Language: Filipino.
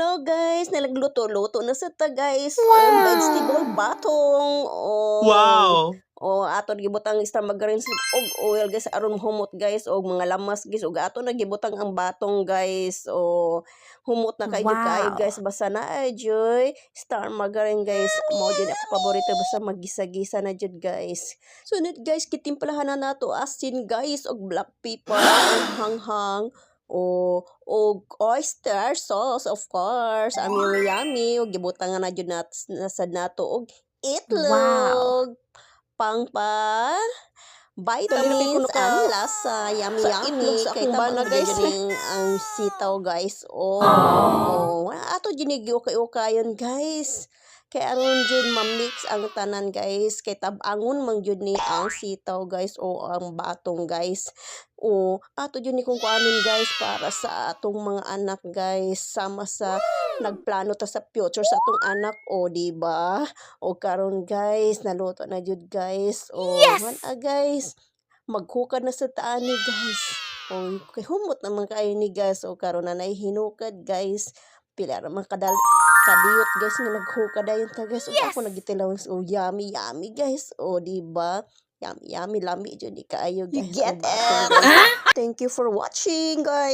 Hello guys, nalagluto-luto na sa ta guys. Wow! Vegetable batong. Wow! Aton gibutang extra margarine og oil guys aron humot guys og mga lamas guys og aton nagibutang ang batong guys. Humot na kay kaayo Wow! guys basta na ay joy star margarine guys. Mao jud ako paborito basta magisa-gisa na jud guys. Sunod guys kitimplahan na nato asin guys og black pepper og hanghang og oyster sauce of course. Yummy yummy og gibutangan na jud nasad nato og Wow! itlog pang pa vitamins and lasa. Yummy Sa yummy itlog sa kay akong tabang bana, guys. ang sitaw guys. Ato ginig okay-okayon guys. Kay aron jud ma-mix ang tanan guys. Kay tab-angon man jud ni ang sitaw guys o ang batong guys. Ato jud ni kung kuanon guys para sa atong mga anak guys. Sama sa nagplano ta sa future sa atong anak di ba? O karon guys naluto na jud guys. Yes! Guys maghukad na sa taani guys. Kay humot naman kayo ni guys. Karon na hinukad guys. Pila ra man kadiyot guys nga naghukad ayon ta guys. Yes! Ako nagitilaw yummy yummy guys. Di ba? Yummy yummy lami jud ni kaayo guys. You get Batong, it? guys. Thank you for watching guys.